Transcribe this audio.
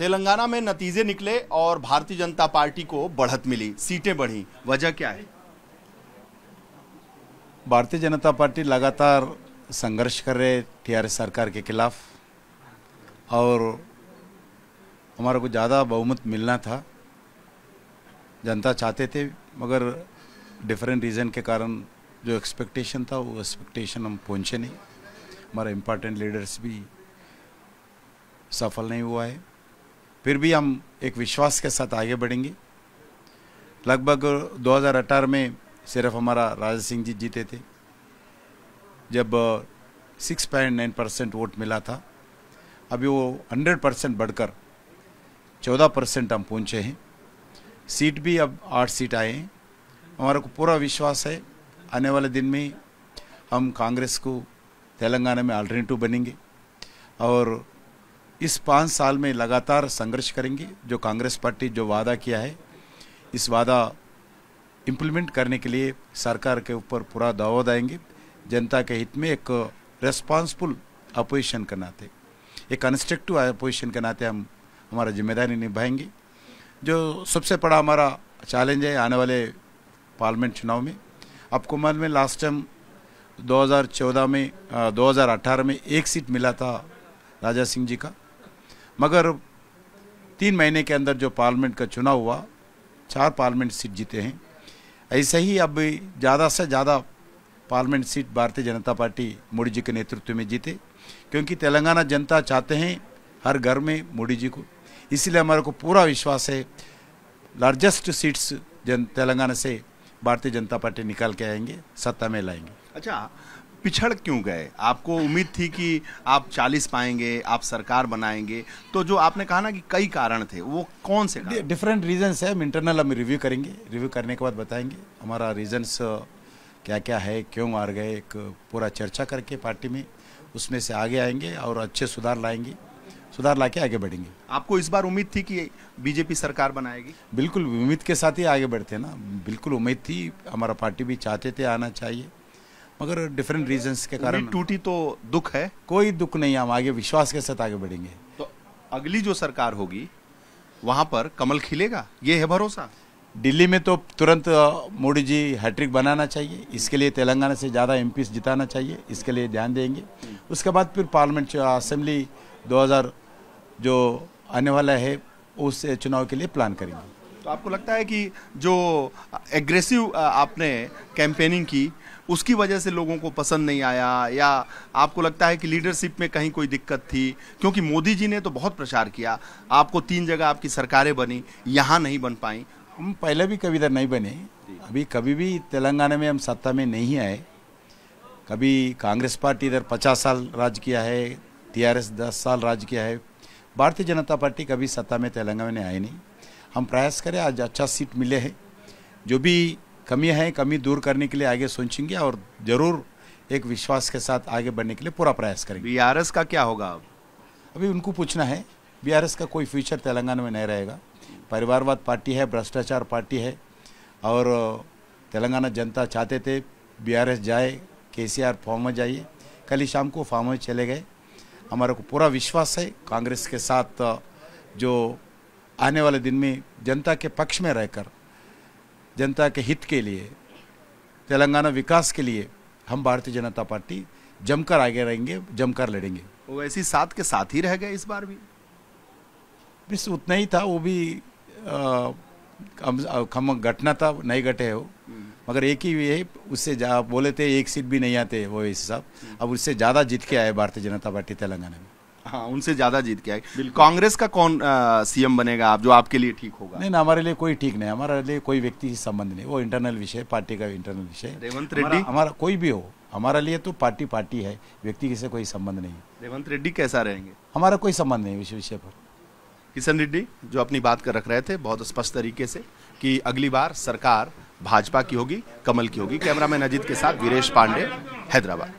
तेलंगाना में नतीजे निकले और भारतीय जनता पार्टी को बढ़त मिली, सीटें बढ़ी, वजह क्या है? भारतीय जनता पार्टी लगातार संघर्ष कर रहे टीआरएस सरकार के खिलाफ और हमारे को ज़्यादा बहुमत मिलना था, जनता चाहते थे, मगर डिफरेंट रीज़न के कारण जो एक्सपेक्टेशन था वो एक्सपेक्टेशन हम पहुँचे नहीं। हमारा इम्पोर्टेंट लीडर्स भी सफल नहीं हुआ है। फिर भी हम एक विश्वास के साथ आगे बढ़ेंगे। लगभग 2018 में सिर्फ हमारा राजा सिंह जी जीते थे, जब 6.9% वोट मिला था। अभी वो 100% बढ़कर 14% हम पहुँचे हैं। सीट भी अब 8 सीट आए हैं। हमारे को पूरा विश्वास है आने वाले दिन में हम कांग्रेस को तेलंगाना में अल्टरनेटिव बनेंगे और इस 5 साल में लगातार संघर्ष करेंगे। जो कांग्रेस पार्टी जो वादा किया है, इस वादा इम्प्लीमेंट करने के लिए सरकार के ऊपर पूरा दावा देंगे। जनता के हित में एक रेस्पॉन्सिबल अपोजिशन के नाते, एक कंस्ट्रक्टिव अपोजिशन के नाते हम हमारा जिम्मेदारी निभाएंगे। जो सबसे बड़ा हमारा चैलेंज है आने वाले पार्लियामेंट चुनाव में, आपको मालूम है लास्ट टाइम 2018 में 1 सीट मिला था राजा सिंह जी का, मगर 3 महीने के अंदर जो पार्लियामेंट का चुनाव हुआ 4 पार्लियामेंट सीट जीते हैं। ऐसे ही अब ज़्यादा से ज़्यादा parliament seat Bharatiya Janata party Modi ji के नेतृत्व में जीते, क्योंकि तेलंगाना जनता चाहते हैं हर घर में मोदी जी को। इसलिए हमारे को पूरा विश्वास है लार्जेस्ट सीट्स तेलंगाना से भारतीय जनता पार्टी निकाल के आएंगे, सत्ता में लाएंगे। अच्छा, पिछड़ क्यों गए? आपको उम्मीद थी कि आप 40 पाएंगे, आप सरकार बनाएंगे, तो जो आपने कहा ना कि कई कारण थे, वो कौन से कारण? डिफरेंट रीजंस है। हम इंटरनल हम रिव्यू करेंगे, रिव्यू करने के बाद बताएंगे हमारा रीजंस क्या क्या है, क्यों हार गए, एक पूरा चर्चा करके पार्टी में उसमें से आगे आएंगे और अच्छे सुधार लाएंगे, सुधार ला के आगे बढ़ेंगे। आपको इस बार उम्मीद थी कि बीजेपी सरकार बनाएगी? बिल्कुल उम्मीद के साथ ही आगे बढ़ते ना, बिल्कुल उम्मीद थी। हमारा पार्टी भी चाहते थे आना चाहिए, मगर डिफरेंट रीजंस के कारण टूटी। तो दुख है? कोई दुख नहीं, हम आगे विश्वास के साथ आगे बढ़ेंगे। तो अगली जो सरकार होगी वहां पर कमल खिलेगा, ये है भरोसा? दिल्ली में तो तुरंत मोदी जी हैट्रिक बनाना चाहिए, इसके लिए तेलंगाना से ज़्यादा एमपीस जिताना चाहिए, इसके लिए ध्यान देंगे। उसके बाद फिर पार्लियामेंट असेंबली 2000 जो आने वाला है उस चुनाव के लिए प्लान करेंगे। तो आपको लगता है कि जो एग्रेसिव आपने कैंपेनिंग की उसकी वजह से लोगों को पसंद नहीं आया, या आपको लगता है कि लीडरशिप में कहीं कोई दिक्कत थी? क्योंकि मोदी जी ने तो बहुत प्रचार किया, आपको 3 जगह आपकी सरकारें बनी, यहाँ नहीं बन पाई। हम पहले भी कभी इधर नहीं बने, अभी कभी भी तेलंगाना में हम सत्ता में नहीं आए। कभी कांग्रेस पार्टी इधर 50 साल राज किया है, टीआरएस 10 साल राज किया है, भारतीय जनता पार्टी कभी सत्ता में तेलंगाना में आई नहीं। हम प्रयास करें, आज अच्छा सीट मिले हैं, जो भी कमी है कमी दूर करने के लिए आगे सोचेंगे और जरूर एक विश्वास के साथ आगे बढ़ने के लिए पूरा प्रयास करेंगे। बीआरएस का क्या होगा? अभी उनको पूछना है। बीआरएस का कोई फ्यूचर तेलंगाना में नहीं रहेगा। परिवारवाद पार्टी है, भ्रष्टाचार पार्टी है और तेलंगाना जनता चाहते थे बीआरएस जाए, केसीआर फॉर्म में जाइए, कल ही शाम को फॉर्म में चले गए। हमारे को पूरा विश्वास है कांग्रेस के साथ जो आने वाले दिन में जनता के पक्ष में रहकर जनता के हित के लिए, तेलंगाना विकास के लिए हम भारतीय जनता पार्टी जमकर आगे रहेंगे, जमकर लड़ेंगे। वो ऐसी साथ के साथ ही रह गए इस बार भी? बस उतना ही था, वो भी कम घटना था, नहीं घटे हो, मगर एक ही है, उससे बोले थे 1 सीट भी नहीं आते वो हिसाब, अब उससे ज़्यादा जीत के आए भारतीय जनता पार्टी तेलंगाना में। हाँ, उनसे ज़्यादा जीत के आए। कांग्रेस का कौन सीएम बनेगा आप, जो आपके लिए ठीक होगा? नहीं, हमारे लिए कोई ठीक नहीं, हमारे लिए कोई व्यक्ति से संबंध नहीं, वो इंटरनल विषय, पार्टी का इंटरनल विषय। रेवंत रेड्डी? हमारा कोई भी हो, हमारा लिए तो पार्टी है, व्यक्ति से कोई संबंध नहीं। रेवंत रेड्डी कैसा रहेंगे? हमारा कोई संबंध नहीं इस विषय पर। किशन रेड्डी जो अपनी बात कर रख रहे थे बहुत स्पष्ट तरीके से कि अगली बार सरकार भाजपा की होगी, कमल की होगी। कैमरामैन अजीत के साथ वीरेश पांडे, हैदराबाद।